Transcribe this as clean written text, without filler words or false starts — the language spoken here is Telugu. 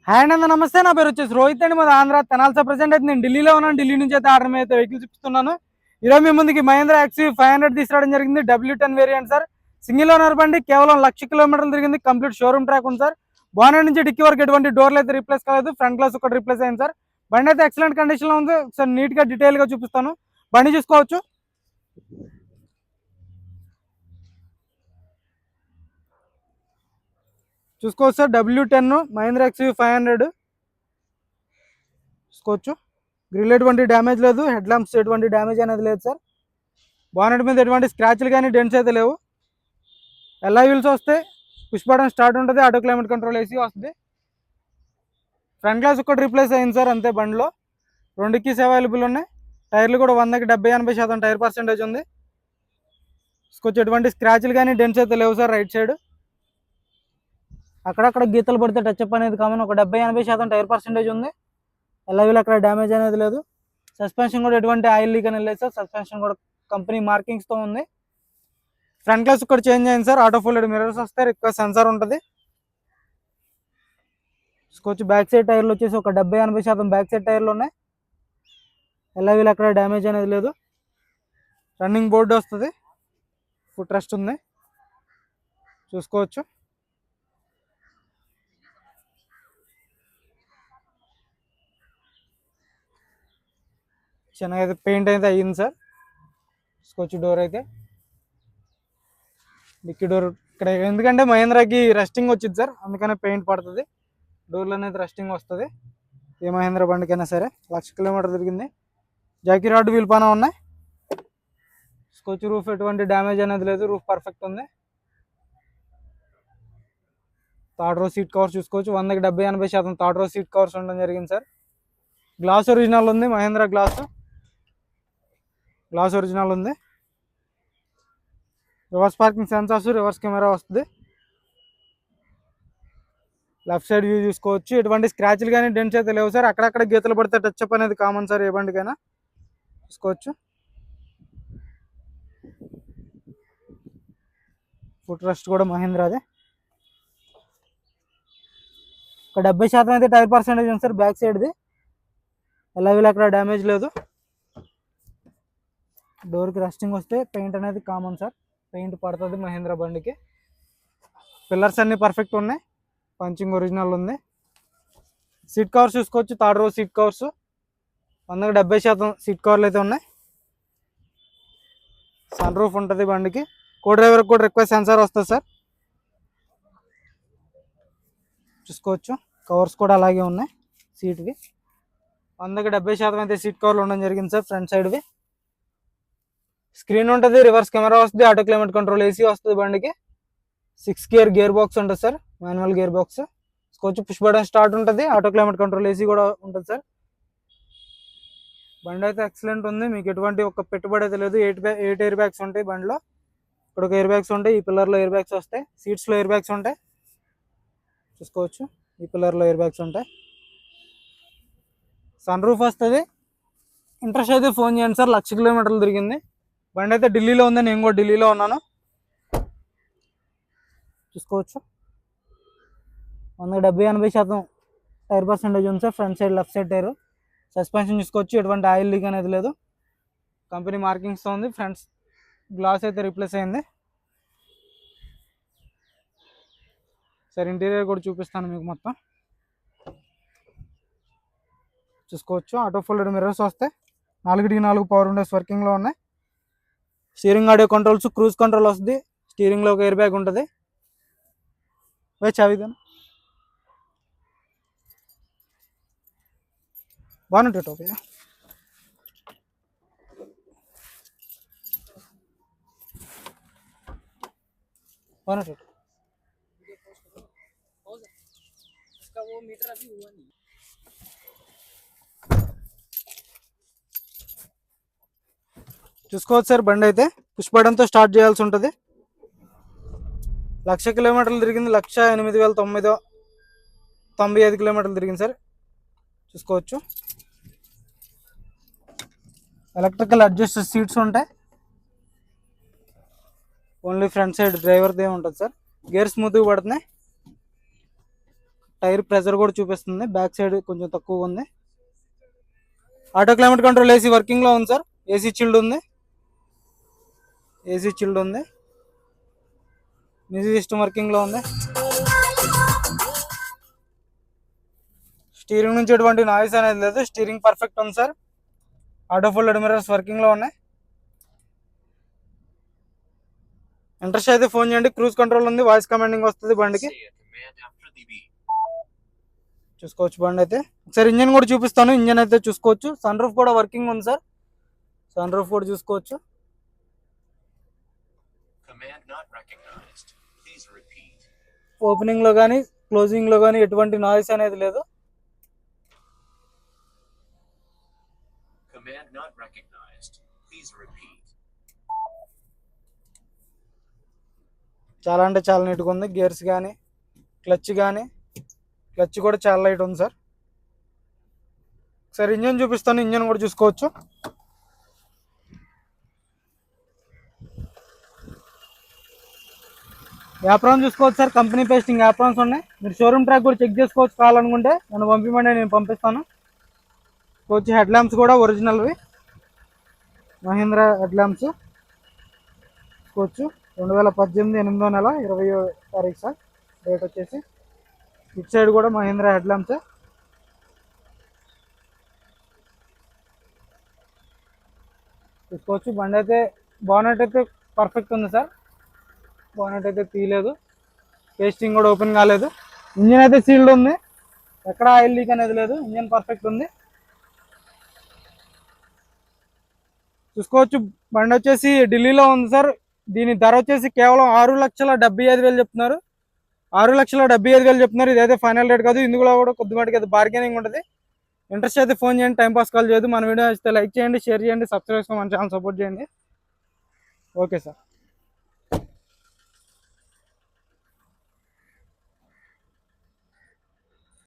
హాయ్ అండి, నమస్తే. నా పేరు వచ్చేసి రోహిత్ అండి. మాది ఆంధ్ర తెనాల్సా. ప్రెసెంట్ అయితే నేను ఢిల్లీలో ఉన్నాను. ఢిల్లీ నుంచి అయితే ఆర్డర్ అయితే వెహికల్ చూపిస్తున్నాను. ఈరోజు మీ ముందుకి మహేంద్ర XUV500 తీసుకురావడం జరిగింది. W10 variant sir. Single owner బండి, కేవలం 1,00,000 కిలోమీటర్లు తిరిగింది. కంప్లీట్ షోరూమ్ ట్రాక్ ఉంది సార్. బానెట్ నుంచి డిక్కీ వరకు ఎటువంటి డోర్లు అయితే రీప్లేస్ కాలేదు. ఫ్రంట్ గ్లాస్ ఒకటి రీప్లేస్ అయింది సార్. బండి అయితే ఎక్సలెంట్ కండిషన్ లో ఉంది. సార్ నీట్ గా డీటెయిల్ గా చూపిస్తాను. బండి చూసుకోవచ్చు. సార్ W10 మహేంద్ర XUV500 చూసుకోవచ్చు. గ్రిల్ ఎటువంటి డ్యామేజ్ లేదు. హెడ్ ల్యాంప్స్ ఎటువంటి డ్యామేజ్ అనేది లేదు సార్. బానెట్ మీద ఎటువంటి స్క్రాచ్లు కానీ డెంట్స్ అయితే లేవు. ఎలా వీల్స్ వస్తే పుష్ బటన్ స్టార్ట్ ఉంటుంది. ఆటో క్లైమేట్ కంట్రోల్ AC వస్తుంది. ఫ్రంట్ గ్లాస్ ఒకటి రీప్లేస్ అయింది సార్, అంతే. బండిలో 2 కీస్ అవైలబుల్ ఉన్నాయి. టైర్లు కూడా 100కి 70-80% టైర్ పర్సెంటేజ్ ఉంది. కొంచెం ఎటువంటి స్క్రాచ్లు కానీ డెంట్స్ అయితే లేవు సార్. రైట్ సైడ్ అక్కడక్కడ గీతలు పడితే టచ్అప్ అనేది కామన్. ఒక 70-80% టైర్ పర్సెంటేజ్ ఉంది. ఎలా వీళ్ళు అక్కడ డ్యామేజ్ అనేది లేదు. సస్పెన్షన్ కూడా ఎటువంటి ఆయిల్ లీక్ అనేది లేదు సార్. సస్పెన్షన్ కూడా కంపెనీ మార్కింగ్స్తో ఉంది. ఫ్రంట్ గ్లాస్ కూడా చేంజ్ అయింది సార్. ఆటో ఫోల్డెడ్ మిర్రర్స్ వస్తాయి. రిక్వెస్ట్ సెన్సార్ ఉంటుంది. కొంచెం బ్యాక్ సైడ్ టైర్లు వచ్చేసి ఒక 70-80% బ్యాక్ సైడ్ టైర్లు ఉన్నాయి. ఎలా వీళ్ళు అక్కడ డ్యామేజ్ అనేది లేదు. రన్నింగ్ బోర్డు వస్తుంది. ఫుట్ రెస్ట్ ఉంది, చూసుకోవచ్చు. చిన్నగా అయితే పెయింట్ అయితే అయ్యింది సార్. చూసుకోవచ్చు. డోర్ అయితే డిక్కీ డోర్ ఇక్కడ ఎందుకంటే మహేంద్రాకి రెస్టింగ్ వచ్చింది సార్, అందుకనే పెయింట్ పడుతుంది. డోర్లు అనేది రెస్టింగ్ వస్తుంది. ఏ మహేంద్ర బండికైనా సరే. 1,00,000 కిలోమీటర్ తిరిగింది. జాకీ రాడ్ వీల్ పానా ఉన్నాయి. చూసుకోవచ్చు. రూఫ్ ఎటువంటి డ్యామేజ్ అనేది లేదు. రూఫ్ పర్ఫెక్ట్ ఉంది. థర్డ్ రో సీట్ కవర్స్ చూసుకోవచ్చు. 100కి 70-80% థర్డ్ రో సీట్ కవర్స్ ఉండడం జరిగింది సార్. గ్లాస్ ఒరిజినల్ ఉంది. మహేంద్ర గ్లాస్ ఒరిజినల్ ఉంది. Reverse parking sensors, reverse camera వస్తుంది. లెఫ్ట్ సైడ్ వ్యూ చూసుకోవచ్చు. ఎటువంటి స్క్రాచ్లు కానీ డెంట్స్ అయితే లేవు సార్. అక్కడక్కడ గీతలు పడితే టచ్అప్ అనేది కామన్ సార్, ఏ బండికైనా. చూసుకోవచ్చు. ఫుట్ రెస్ట్ కూడా మహేంద్రాదే. ఒక 70% అయితే టైర్ పర్సెంటేజ్ ఉంది సార్ బ్యాక్ సైడ్ది. ఎలా వీళ్ళు అక్కడ డ్యామేజ్ లేదు. డోర్కి రెస్టింగ్ వస్తే పెయింట్ అనేది కామన్ సార్. పెయింట్ పడుతుంది మహేంద్ర బండికి. పిల్లర్స్ అన్నీ పర్ఫెక్ట్ ఉన్నాయి. పంచింగ్ ఒరిజినల్ ఉంది. సీట్ కవర్స్ చూసుకోవచ్చు. థర్డ్ రో సీట్ కవర్స్ 100కి 70% సీట్ కవర్లు అయితే ఉన్నాయి. సన్ రూఫ్ ఉంటుంది బండికి. కో డ్రైవర్కి కూడా రిక్వెస్ట్ సెన్సార్ వస్తుంది సార్. చూసుకోవచ్చు. కవర్స్ కూడా అలాగే ఉన్నాయి సీట్వి. 100కి 70% అయితే సీట్ కవర్లు ఉండడం జరిగింది సార్. ఫ్రంట్ సైడ్వి స్క్రీన్ ఉంటుంది. రివర్స్ కెమెరా వస్తుంది. ఆటో క్లైమేట్ కంట్రోల్ AC వస్తుంది బండికి. 6 గేర్ గేర్ బాక్స్ ఉంటుంది సార్. Manual gear box. కొంచెం పుష్ బటన్ స్టార్ట్ ఉంటుంది. ఆటో క్లైమేట్ కంట్రోల్ AC కూడా ఉంటుంది సార్. బండి అయితే ఎక్సలెంట్ ఉంది. మీకు ఎటువంటి ఒక పెట్టుబడి అయితే లేదు. 8 ఎయిర్ బ్యాగ్స్ ఉంటాయి బండిలో. ఇక్కడ ఒక ఎయిర్ బ్యాగ్స్ ఉంటాయి. ఈ పిల్లర్లో ఎయిర్ బ్యాగ్స్ వస్తాయి. సీట్స్లో ఎయిర్ బ్యాగ్స్ ఉంటాయి. చూసుకోవచ్చు. ఈ పిల్లర్లో ఎయిర్ బ్యాగ్స్ ఉంటాయి. సన్ రూఫ్ వస్తుంది. ఇంట్రెస్ట్ అయితే ఫోన్ చేయండి సార్. 1,00,000 కిలోమీటర్లు తిరిగింది. బండి అయితే ఢిల్లీలో ఉంది. నేను కూడా ఢిల్లీలో ఉన్నాను. చూసుకోవచ్చు. 100కి 70-80% టైర్ పర్సెంటేజ్ ఉంది sir. Front side left side tyre. Suspension చూసుకోవచ్చు. ఎటువంటి ఆయిల్ లీక్ అనేది లేదు. కంపెనీ మార్కింగ్స్తో ఉంది. ఫ్రంట్ గ్లాస్ అయితే రీప్లేస్ అయింది సార్. ఇంటీరియర్ కూడా చూపిస్తాను మీకు మొత్తం. చూసుకోవచ్చు. ఆటో ఫోల్డెడ్ మిర్రర్స్ వస్తాయి. 4కి 4 పవర్ విండోస్ వర్కింగ్లో ఉన్నాయి. Steering audio controls, cruise control వస్తుంది. స్టీరింగ్లో ఒక ఎయిర్ బ్యాగ్ ఉంటుంది. చావిదాను బాగుంటుంది. ఓకే. బాగుంటుంది. చూసుకోవచ్చు సార్. బండి అయితే పుష్ బటన్తో స్టార్ట్ చేయాల్సి ఉంటుంది. 1,00,000 కిలోమీటర్లు తిరిగింది. 1,08,995 కిలోమీటర్లు తిరిగింది సార్. చూసుకోవచ్చు. ఎలక్ట్రికల్ అడ్జస్ట్ సీట్స్ ఉంటాయి. ఓన్లీ ఫ్రంట్ సైడ్ డ్రైవర్దే ఉంటుంది సార్. గేర్ స్మూత్గా పడుతున్నాయి. టైర్ ప్రెజర్ కూడా చూపిస్తుంది, బ్యాక్ సైడ్ కొంచెం తక్కువ ఉంది. ఆటో క్లైమేట్ కంట్రోల్ ఏసీ వర్కింగ్లో ఉంది సార్. ఏసీ చిల్డ్ ఉంది, ఏసీ చిల్డ్ ఉంది. మ్యూజిక్ సిస్టమ్ వర్కింగ్లో ఉంది. స్టీరింగ్ నుంచి ఎటువంటి నాయిస్ అనేది లేదు, స్టీరింగ్ పర్ఫెక్ట్ ఉంది సార్. ఆటో ఫోల్డెడ్ మిర్రర్స్ వర్కింగ్లో ఉన్నాయి. ఇంట్రెస్ట్ అయితే ఫోన్ చేయండి. క్రూజ్ కంట్రోల్ ఉంది, వాయిస్ కమాండింగ్ వస్తుంది బండికి. చూసుకోవచ్చు బండి అయితే. ఒకసారి ఇంజన్ కూడా చూపిస్తాను. ఇంజన్ అయితే చూసుకోవచ్చు. సన్ రూఫ్ కూడా వర్కింగ్ ఉంది సార్. సన్ రూఫ్ కూడా చూసుకోవచ్చు. ఓపెనింగ్ లో కానీ క్లోజింగ్ లో కానీ ఎటువంటి నాయిస్ అనేది లేదు. చాలా అంటే చాలా నీట్గా ఉంది. గేర్స్ కానీ క్లచ్ కూడా చాలా లైట్ ఉంది సార్. ఒకసారి ఇంజన్ చూపిస్తాను, ఇంజన్ కూడా చూసుకోవచ్చు. యాప్రాన్ చూసుకోవచ్చు సార్. కంపెనీ పేస్టింగ్ యాప్రాన్స్ ఉన్నాయి. మీరు షోరూమ్ ట్రాక్ కూడా చెక్ చేసుకోవచ్చు. కావాలనుకుంటే నన్ను పంపించండి, నేను పంపిస్తాను. వచ్చి హెడ్ ల్యాంప్స్ కూడా ఒరిజినల్వి, మహీంద్రా హెడ్ ల్యాంప్స్ చూసుకోవచ్చు. 2018 8వ నెల 20వ తారీఖు సార్ డేట్ వచ్చేసి. ఇటు సైడ్ కూడా మహీంద్రా హెడ్ ల్యాంప్స్ చూసుకోవచ్చు. బండి అయితే బానెట్ అయితే పర్ఫెక్ట్ ఉంది సార్. బానెట్ అయితే తీయలేదు, పేస్టింగ్ కూడా ఓపెన్ కాలేదు. ఇంజిన్ అయితే సీల్డ్ ఉంది, ఎక్కడ ఆయిల్ లీక్ అనేది లేదు. ఇంజిన్ పర్ఫెక్ట్ ఉంది చూసుకోవచ్చు. బండి వచ్చేసి ఢిల్లీలో ఉంది సార్. దీని ధర వచ్చేసి కేవలం 6,75,000 చెప్తున్నారు. 6,75,000 చెప్తున్నారు. ఇదైతే ఫైనల్ రేట్ కాదు. ఇందులో కూడా కొద్దిమటుకు అయితే బార్గెనింగ్ ఉంటుంది. ఇంట్రెస్ట్ అయితే ఫోన్ చేయండి, టైంపాస్ కాల్ చేయదు. మన వీడియో అయితే లైక్ చేయండి, షేర్ చేయండి, సబ్స్క్రైబ్ చేసుకొని మన ఛానల్ సపోర్ట్ చేయండి. Okay sir.